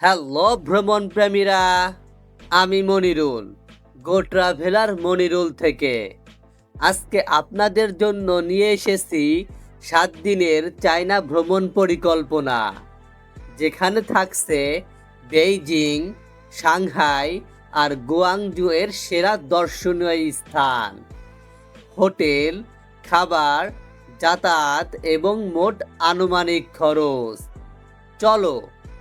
Hello ভ্রমণ প্রেমীরা, আমি মনিরুল, গো traveller Monirul থেকে। আজকে আপনাদের জন্য নিয়ে এসেছি 7 দিনের চায়না ভ্রমণ পরিকল্পনা, যেখানে থাকছে বেইজিং, সাংহাই আর গুয়াংজু এর সেরা দর্শনীয় স্থান, হোটেল, খাবার, যাতায়াত এবং মোট আনুমানিক খরচ। চলো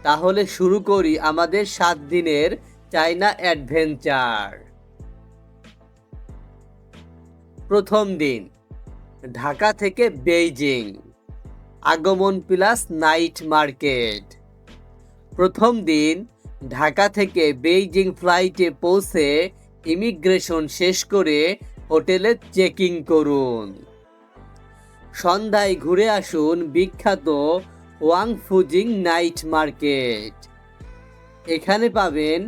তাহলে শুরু করি আমাদের 7 দিনের চায়না অ্যাডভেঞ্চার। প্রথম দিন, ঢাকা থেকে বেইজিং, আগমন প্লাস নাইট মার্কেট। প্রথম দিন ঢাকা থেকে বেইজিং ফ্লাইটে পৌঁছে ইমিগ্রেশন শেষ করে হোটেলে চেকিং করুন। সন্ধ্যায় ঘুরে আসুন বিখ্যাত ওয়াং ফুজিং নাইট মার্কেট। এখানে পাবেন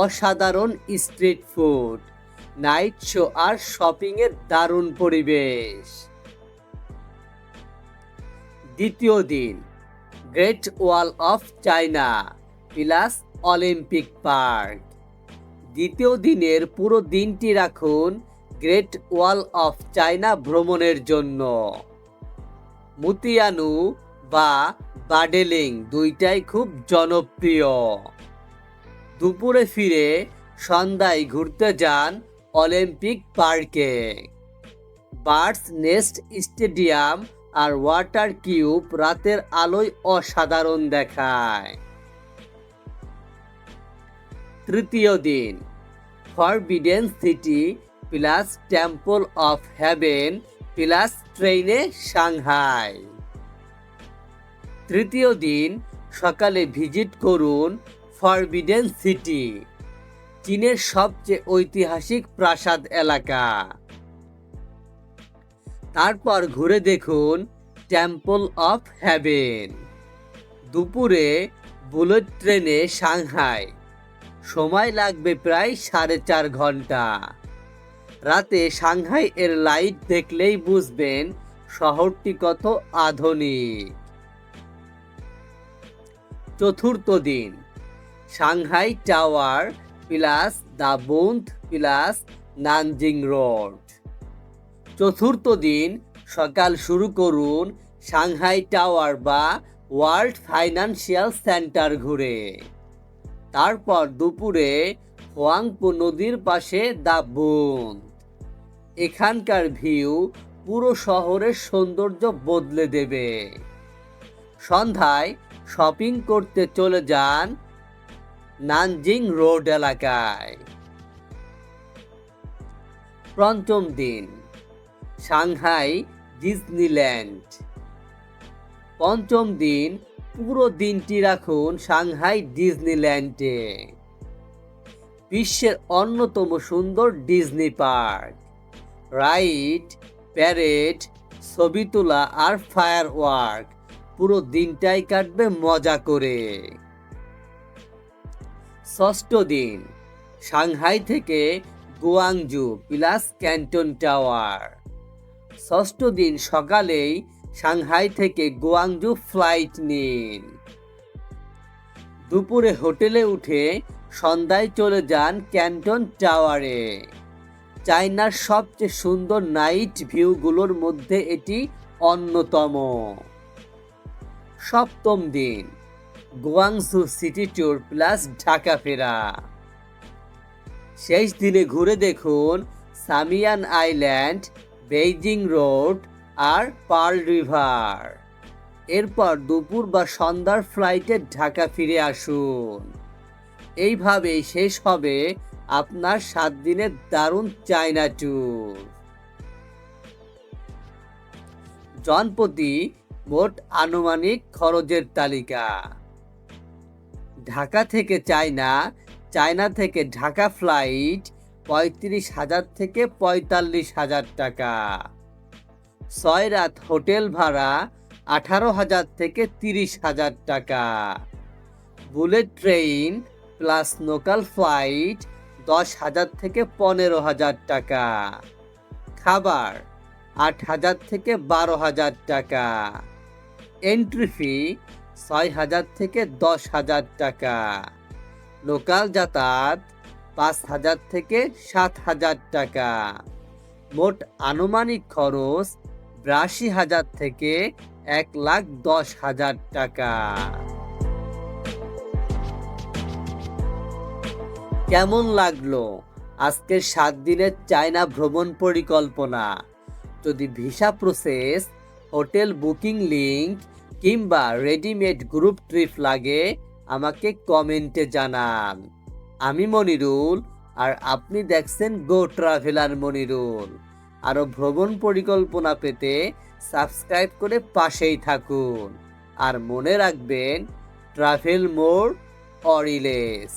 অসাধারণ স্ট্রিট ফুড, নাইট শো আর শপিংয়ের দারুণ পরিবেশ। দ্বিতীয় দিন, great wall of China plus Olympic park. দ্বিতীয় দিনের পুরো দিনটি রাখুন গ্রেট ওয়াল অফ চায়না ভ্রমণের জন্য। মুতিয়ানু বা বাডেলিং দুইটাই খুব জনপ্রিয়। দুপুরে ফিরে সন্ধ্যায় ঘুরতে যান অলিম্পিক পার্কে। বার্ডস নেস্ট স্টেডিয়াম আর ওয়াটার কিউব রাতের আলোয় অসাধারণ দেখায়। তৃতীয় দিন, forbidden city plus temple of haven plus ট্রেনে সাংহাই। তৃতীয় দিন সকালে ভিজিট করুন ফরবিডেন সিটি, চীনের সবচেয়ে ঐতিহাসিক প্রাসাদ এলাকা। তারপর ঘুরে দেখুন টেম্পল অফ হেভেন। দুপুরে বুলেট ট্রেনে সাংহাই, সময় লাগবে প্রায় 4.5 ঘন্টা। রাতে সাংহাই এর লাইট দেখলেই বুঝবেন শহরটি কত আধুনিক। চতুর্থ দিন, Shanghai tower plus the Bund plus Nanjing road. চতুর্থ দিন সকাল শুরু করুন সাংহাই টাওয়ার বা ওয়ার্ল্ড ফাইন্যান্সিয়াল সেন্টার ঘুরে। তারপর দুপুরে হোয়াংপো নদীর পাশে দ্য বুন্দ। এখানকার ভিউ পুরো শহরের সৌন্দর্য বদলে দেবে। সন্ধ্যায় শপিং করতে চলে যান নানজিং রোড এলাকায়। পঞ্চম দিন, সাংহাই ডিজনিল্যান্ড। পঞ্চম দিন পুরো দিনটি রাখুন সাংহাই ডিজনিল্যান্ডে, বিশ্বের অন্যতম সুন্দর ডিজনি পার্ক। রাইড, প্যারেড, ছবি তোলা আর ফায়ার ওয়ার্ক, পুরো দিনটাই কাটবে মজা করে। ষষ্ঠ দিন, সাংহাই থেকে গুয়াংজু প্লাস ক্যান্টন টাওয়ার। ষষ্ঠ দিন সকালেই সাংহাই থেকে গুয়াংজু ফ্লাইট নিন। দুপুরে হোটেলে উঠে সন্ধ্যায় চলে যান ক্যান্টন টাওয়ারে। চায়নার সবচেয়ে সুন্দর নাইট ভিউগুলোর মধ্যে এটি অন্যতম। সপ্তম দিন, Guangzhou city tour plus Dhaka ফেরা। শেষ দিনে ঘুরে দেখুন সামিয়ান আইল্যান্ড, বেইজিং রোড আর পার্ল রিভার। এরপর দুপুর বা সন্ধ্যার ফ্লাইটে ঢাকা ফিরে আসুন। এইভাবেই শেষ হবে আপনার 7 দিনের দারুণ চায়না ট্যুর। জনপ্রতি মোট আনুমানিক খরচের তালিকা। ঢাকা থেকে চায়না, চায়না থেকে ঢাকা ফ্লাইট 35,000 থেকে 45,000 টাকা। 6 রাত হোটেল ভাড়া 18,000 থেকে 30,000 টাকা। Bullet train plus local flight 10,000 থেকে 15,000 টাকা। খাবার 8,000 থেকে 12,000 টাকা। এন্ট্রি ফি 6,000 থেকে 10,000 টাকা। লোকাল যাতায়াত 5,000 থেকে 7,000 টাকা। মোট আনুমানিক খরচ 82,000 থেকে 1,10,000 টাকা। কেমন লাগলো আজকের 7 দিনের চায়না ভ্রমণ পরিকল্পনা? যদি visa process, hotel booking link কিংবা রেডিমেড গ্রুপ ট্রিপ লাগে আমাকে কমেন্টে জানান। আমি মনিরুল, আর আপনি দেখছেন গো ট্রাভেলার মনিরুল। আরও ভ্রমণ পরিকল্পনা পেতে সাবস্ক্রাইব করে পাশেই থাকুন। আর মনে রাখবেন, ট্রাভেল মোর অর লেস।